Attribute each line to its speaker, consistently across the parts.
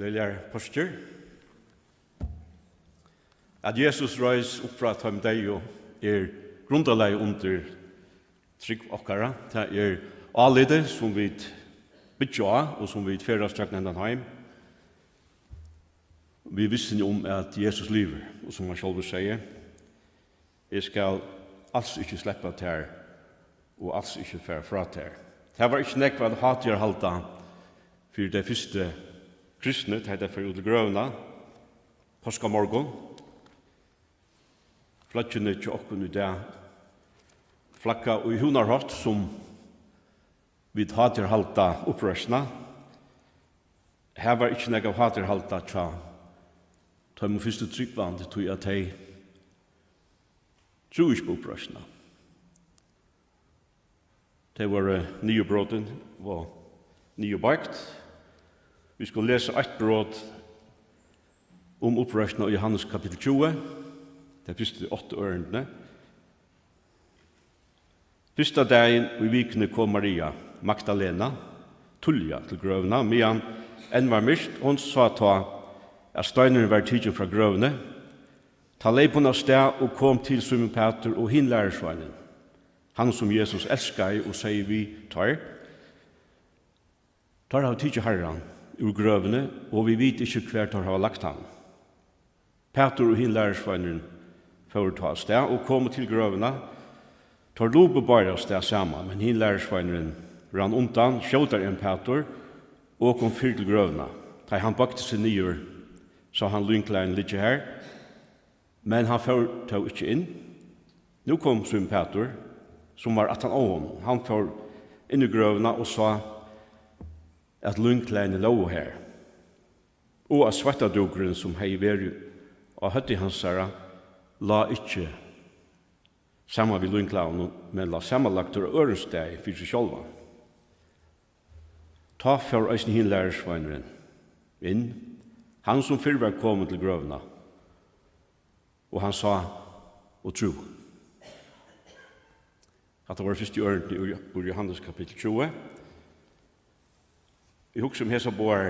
Speaker 1: Gledelige postur. At Jesus reis opp fra tom deg grundaleg under trygg okkara. Det alide som vi bytja og som vi ferdagsdragna hendan heim. Vi visste om at Jesus lever, og som han selv sier, jeg skal alls ikke sleppa til og alls ikke fære fra til. Det var ikke nekva at hatjar halta for det første kristne, det er for ut i grøvna, påskamorgon, flaggene til okken i det, flagga og i hunarhatt som vi hatjar halta opprørsna. Her var ikke nekva hatjar halta tja, ta med første tryggvand til at de tror ikke på opprørsna. Det var nye bråten og nye bakt. Vi skal lese et brot om opprørsna i Johannes kapittel 20, det første 8 ørendene. Første dagen i vikene kom Maria, Magdalena, Tullia til grøvna, medan enn var mist, hun sa ta at steineren var tidsen fra grøvne, ta leipon av sted og kom til Simon Peter og hin lærersveinen, han som Jesus elskar og sier vi tar har tidsen herran ur grøvene, og vi vet ikke hver tar har lagt han. Peter og hin lærersveinen får ta av sted og kom til grøvene, tar lobe bare av sted sammen, men hin lærersveinen rann undan, skjøter en Peter, og kom fyr til grøvene. Da han bakte seg nyer, så han lynklein litt her, men han får ta ikke inn. Nå kom Simon Peter, som var 18 år. Han får inn i grøvene og sa at lynklein lå her. Og at svettadokeren som hei vært og høtti hans særa, la ikke sammen vid lynklein, men la sammenlagt og ørensteg for seg sjølva. Ta for eisen hin lærersveineren inn, han som før var kommet til grøvene, og han sa, og tro. At det var første ørende i Johannes kapittel 20. Jeg husker hesa bor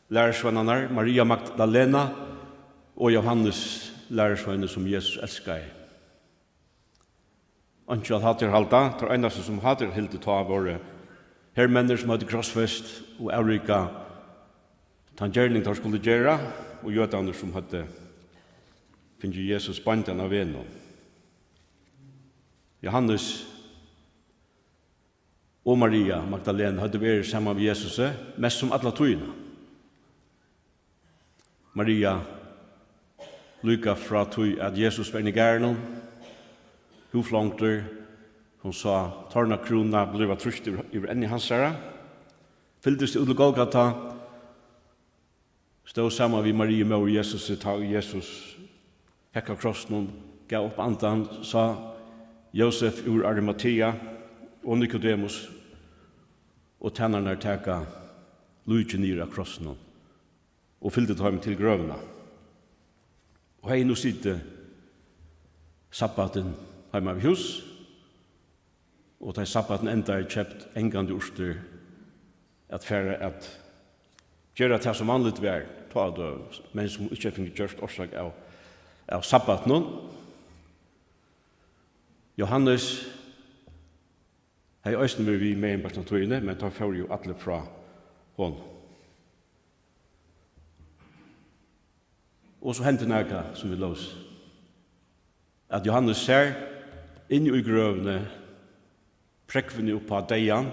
Speaker 1: lærersveinerne, Maria Magdalena og Johannes lærersveinerne som Jesus elskar. Anki at hater halda, det eneste som hater hilde ta våre hermenner som hadde krossfest og Eureka tangjerning der skulle gjøre, og jødaner som hadde finnet Jesus bandan av en. Johannes og Maria Magdalena hadde vært sammen med Jesus, mest som alle tøyene. Maria lykka fra tøy at Jesus var i gærnen, hun flangter, hun sa, tarna krona blev trusht over enn i hans herre, fylltes til Golgata, stod sammen med Maria med og Jesus, ta Jesus hekka krossen, gav opp andan, sa Josef ur Arimathea, og Nikodemus, og tennerne teka lydje nere av krossen, og fyllde dem til grøvene. Og hei nå sitte sabbaten heima ved hus, og da sabbaten enda kjøpt engande urster at færre at gjøre det som vanligt vær, ta det, men som ikke finner gjørst årsak av sabbaten. Johannes hei øysten vi med en persontøyene, men da får jo alle fra hon. Og så hendte nægge som vi lås. At Johannes ser inn i grøvene, prekvene oppa deian,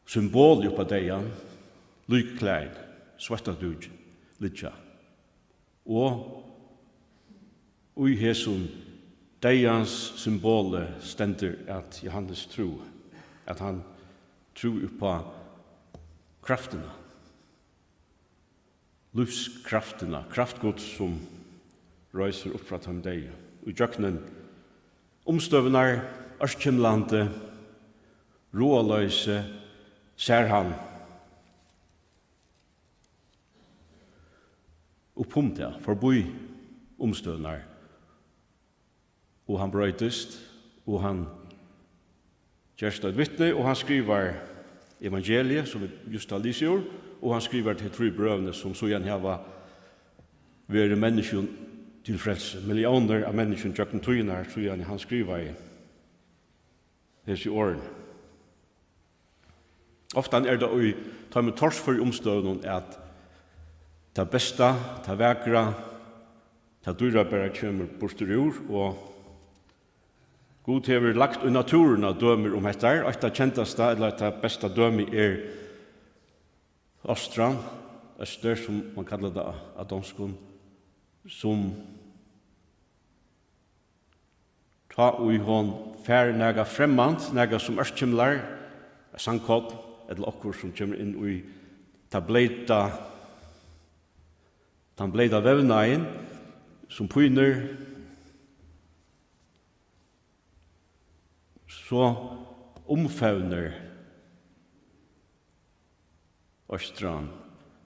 Speaker 1: symbolet oppa deian, lykklein, svartadug, litja. Og i hesum deians symbolet stender at Johannes tro, at han tror på krafterna, livskrafterna, kraftgods som reiser opp fra dem deg. Og jøkkenen omstøvner, Ørskimlande, råløse, ser han oppom det, forbi omstøvner, og han brøytest, og han gjørst et vittne, og han skriver evangeliet, som vi just har lyst gjort, og han skriver til 3 brøvene som så igjen hava vært mennesken til frelse. Millioner av mennesken tjøkken tøyner, så igjen han skriver i disse årene. Ofta det å ta med tors for omstøvnen at det beste, det vekra, det dyra bare kommer bort ur, og God har lagt i naturen av dømer om dette, og det kjenteste, eller det beste dømer Østran, Øster, som man kallar det av danskon, som ta ui hon fær nega fremmant, nega som østkjimlar, sangkott, eller okkur som kommer inn ui ta bleita vevnain, som pyner, så omfavner Østran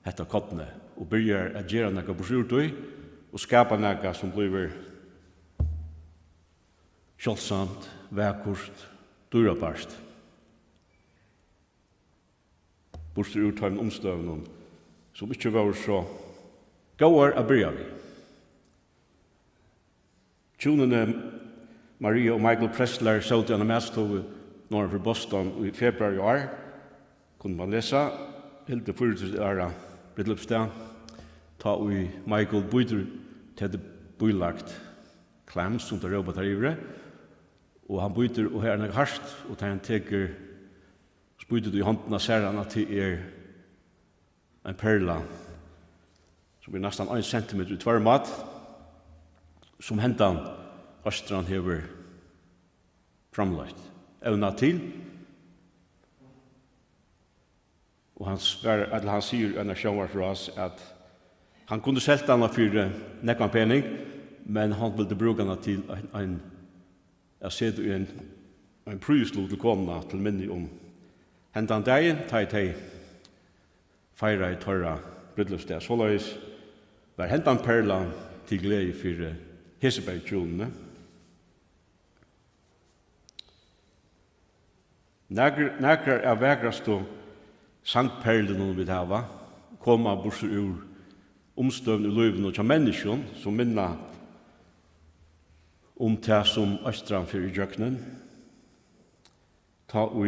Speaker 1: hetta kottne og byrjar at gjera nega bursjurtøy og skapa nega som blir kjølsamt, vekkurt, dyrabarst. Bursjurtøyen omstøvnen som ikke var så gåar a byrja vi. Tjonene Maria og Michael Pressler satt i en mestove norr for Boston i februar i år. Kunne man lese helt det 40 åra bryllupsdag. Ta og Michael byter til det bylagt klams som det råbat her ivre. Og han byter og her er harst og tar han teker spytet i hånden av særene til en perla som nesten 1 centimeter i tverrmat som hentan Østran hever framlagt evna til. Og han sier en av sjåvar for oss at han kunne selta henne for nekvan pening, men han ville bruke henne til jeg ser det i en pryslo til komna til minne om hentan dagen, ta i feira i tørra bryllupsdag. Så løys var hentan perla til glede for Heseberg-tjonene. Nægrar av vegrast og sangperlen vi hava, koma bursur ur omstøvn i løyven og tja menneskjon, som minna om det som Østran fyrir i djøknen. Ta og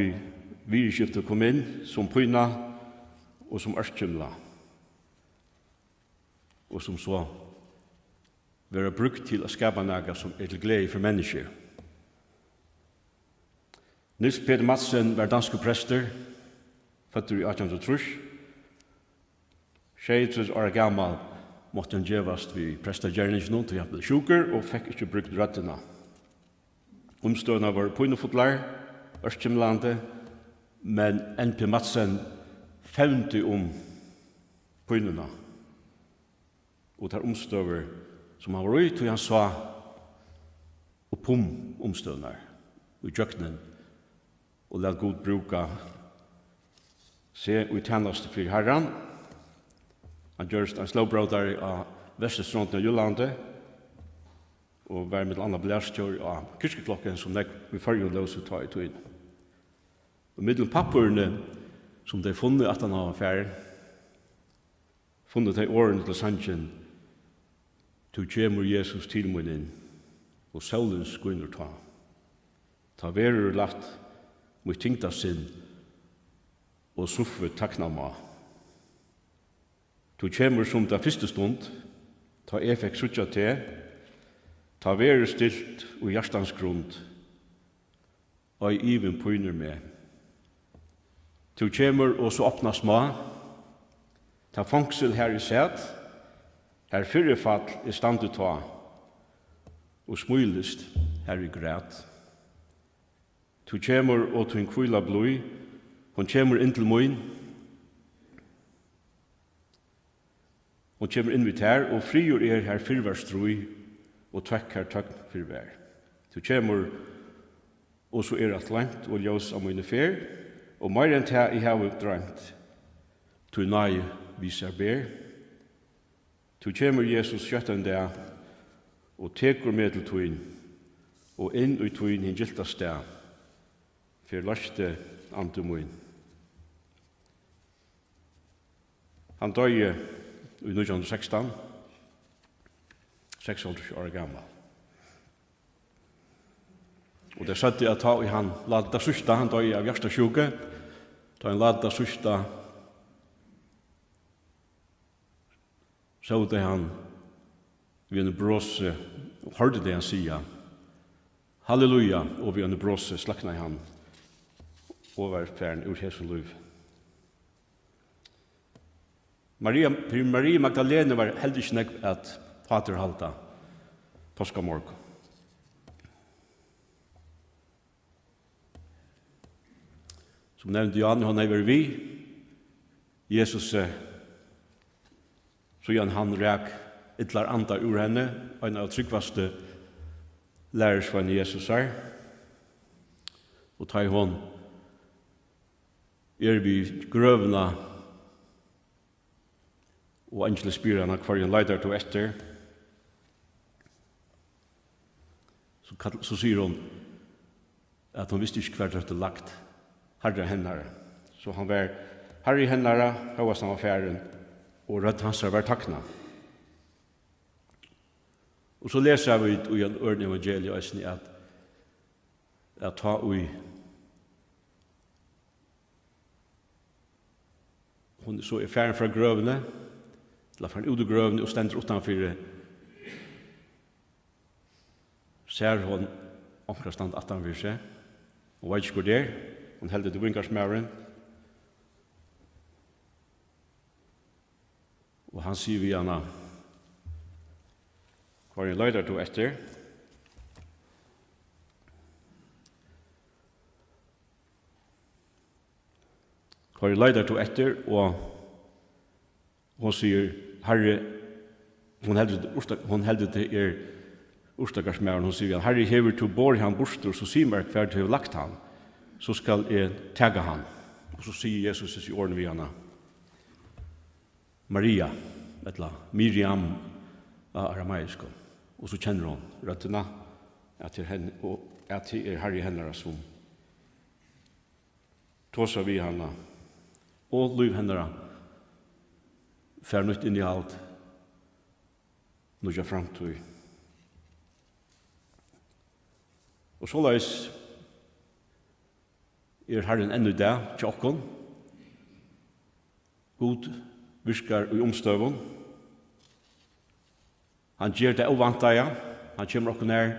Speaker 1: virkiftet kom inn som pyna og som ørskjumla, og som så være brukt til å skapa naga som til glede for mennesker. Nils Peter Madsen var danske prester, født i 1830. 26 år gammal måtte han gjevast vi prestagjerningen til han ble sjuker og fikk ikke brukt røttene. Omstøvna var pynefotlar, Østkjimlandet, men N.P. Madsen fevnte om pynene. Og der omstøver som han var ui, til han sa og omstøvnar i djøknen og let god bruka se og tjeneste for herran. Han gjørst en slåbrådare av Vestestronten av Jyllandet og var med andre blæstjør av kirkeklokken som vi førjer løs og ta i tøyen. Og middel pappurene som de funnet at han har affæren, funnet de årene til sannsjen til kjemur Jesus til munnen og solen skuiner ta. Ta verer lagt mot tingta sin og suffe takknama. Tu kjemur som da første stund, ta fikk sutja til, ta verer stilt og hjertans grunn, og i even pyner med. Tu kjemur og så åpna sma, ta fangsel her i sæt, her fyrrefall i standu ta, og smylist her i græt. Tu kjemur og tu en kvila blui, hon kjemur inn til moin, hon kjemur inn vidt her, og friur her fyrverstrui, og tvekk her tøkk fyrver. Tu kjemur, og så at langt og ljós av mine fer, og meir enn ta i havet drømt, tu nai visar ber. Tu kjemur Jesus kjøttan der, og tekur med til tuin, og inn i tuin hin gilta steg, for laste antumoin. Han døde i 1916, 86 år gammel. Og det satt at ta i han ladda sista, han døde av hjertasjuke, ta han ladda sista, så det han vi en bråse, og hørte det han sier, halleluja, og vi en bråse slakna i han, og var færen ur hese liv. Maria Magdalene var heldig ikke nekv at pater halta påskamorg. Som nevnte Jan, han er vi, Jesus, så gjør han rek ytlar andar ur henne, en av tryggvaste lærersvann Jesus er. Og ta i hon vi grøvna og angelig spyr henne hver en leidar to etter. Så sier hun at hun visste ikke hver det lagt herre hennare. Så han var herre hennare, høyast han var færen, og rødt hans var takna. Og så leser vi i en ørn evangeliet at ta ui hon så er færen fra grøvene, eller fra ut av grøvene og stender utenfor ser hon omkring stand utenfor seg og vet ikke hvor det hon heldig til vinkarsmæren og han sier vi henne hva en løyder du etter hva en løyder du etter og hun sier herre hun heldig til urstakarsmæren, hun sier herre hever to bor han bostor så sier meg hver du har lagt han så skal jeg tagga han og så sier Jesus i årene vi henne Maria eller Miriam av arameisk og så kjenner hun røttene at det er herre henne som tåser vi henne og liv henne fær nytt inn i alt nødja framtøy. Og så leis Herren ennå i dag, tjokken. God virkar i omstøvun. Han gjør det uvanta, ja. Han kommer okkur nær,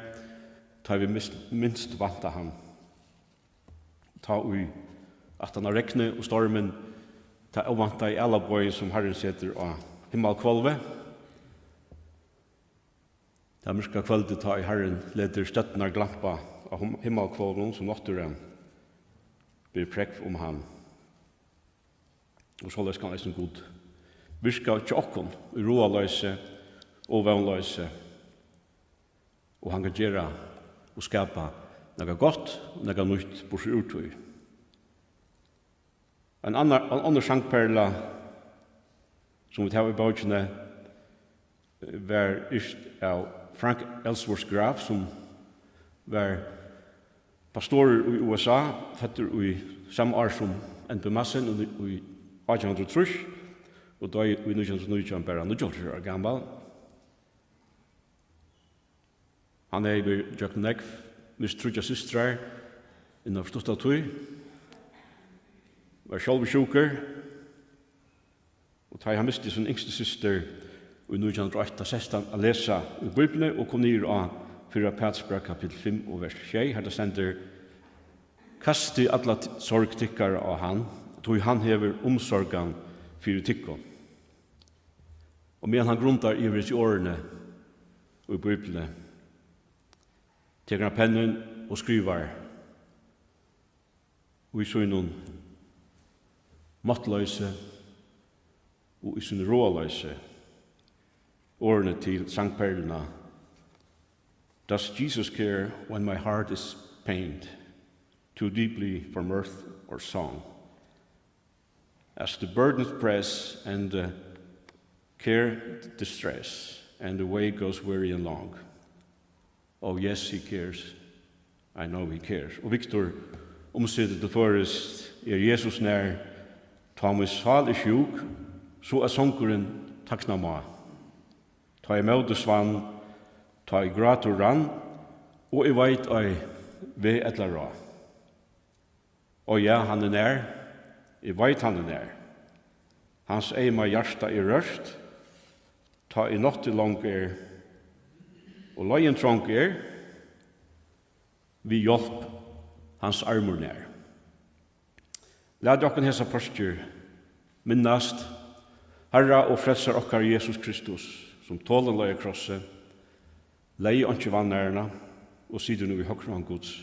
Speaker 1: tar vi minst vanta han. Ta ui at han har rekne og stormen, ta uvanta i alla bøy som Herren setter av himmelkvalve. Ta myrska kvalde ta i Herren leder støttnar glampa av himmelkvalven som nåtturen blir prekv om han. Og så løs kan eisen god virka tjokken i roaløse og vannløse og han kan gjøre og skapa noe godt og noe nytt på seg urtøy. En annen sangperla som vi tar i bautjene var ist av Frank Ellsworths graf som var pastor i USA, fetter i samme år som N.P. Massen i 1803 og da i 1919 bare 19 år gammel. Han er i Jøkken Negv, mistrudja systrar innan forstått av tøy, var selv sjuker, og da han mistet sin yngste syster i 1908-16 å lese i Bibelen og kom ned av 4 Petersburg kapitel 5 og vers 6. Her det stender «Kasti alla sorgtikkar av han, tog han hever omsorgan fyrir tikkon». Og medan han gruntar i årene og i Bibelen, teker han pennen og skriver og i søgnen mattløse og i sin råløse årene til sangperlene. Does Jesus care when my heart is pained too deeply for mirth or song? As the burdens press and the care distress and the way goes weary and long. Oh yes, he cares. I know he cares. Og Victor omsider til forrest Jesus nær Thomas sal er sjuk, så sångeren takkna ma. Ta I møte svann, ta I gratur rann, og I veit ei ve etla ra. Og ja, han nær, I veit han nær. Hans eima hjarta rørst, ta I notti lang og løyen trong vi hjelp hans armor nær. Lad okken hesa postur minnast Herra og frelsar okkar Jesus Kristus, som tålen løy krosset, lei ikke vannærena, og sider nu I høyre han Guds,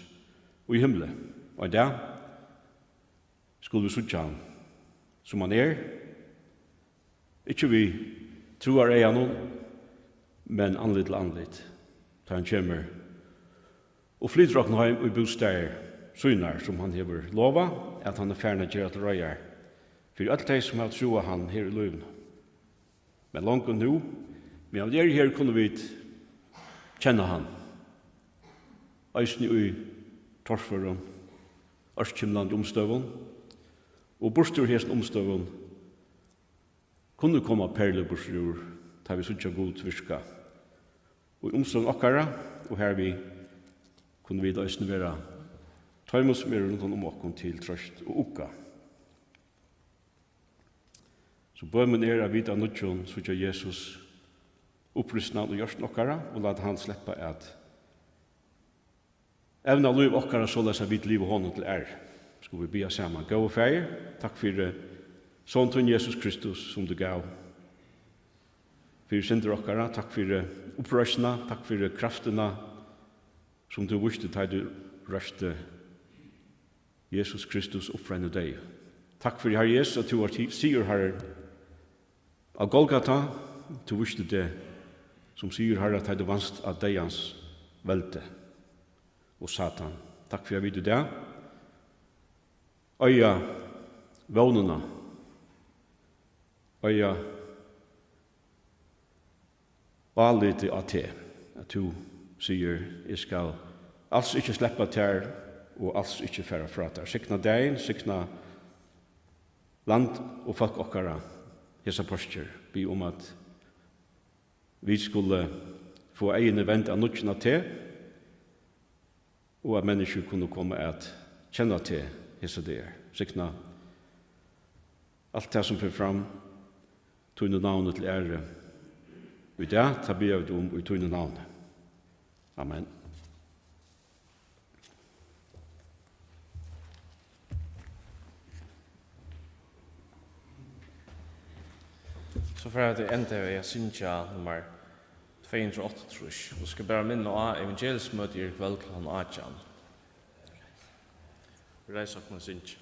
Speaker 1: og I himle. Og I det skulle vi sutja han, som han ikke vi troar eianon, men anlit til anlit, da han kommer, og flytter okken heim og bostad synar, som han hever lova, at han ferdig gjør at røyer, for alt de som har troa han her I løyven. Men langt nu, men av det her kunne vi kjenne han. Eisen I torsføren, Ørskimland omstøven, og borstur hesten omstøven, kunne komme perle borstur, da vi sutja god virka. Og I omstøven okkara, og her vi kunne vi eisen være tøymus mer rundt om okkon til trøst og ukka. Så bønnen at vi da nødjon, så ikke Jesus opprystna og gjørst okkara, og lad han sleppa at evna liv okkara så lesa vi liv og hånden til Skulle vi bia saman. Gå og feir, takk for sånn Jesus Kristus som du gav. For synder okkara, takk for opprystna, takk for krafterna som du visste da du røste Jesus Kristus opprenner deg. Takk for Herre Jesus, at du var sier Herre av Golgata, du visste det som sier Herre at du vannst av deians velte og Satan. Takk for jeg vidt det. Øya vånene. Øya valgte av te. At du sier jeg skal alls ikke slippe til og alls ikke fære fra der. Sikna deg, sikna land og folk okkara hesa postur, be at vi skulle få egne vent av nødgjena til, og at mennesker kunne komme at kjenne til hesa der. Sikna alt det som fyrir fram, tøyne navnet til ære. Og det tar vi av dem i tøyne navnet. Amen.
Speaker 2: Så for at det enda jeg synsja nummer 208, og skal bare minne av evangelismøte I kveld kl. 18. Vi reiser oss med synsja.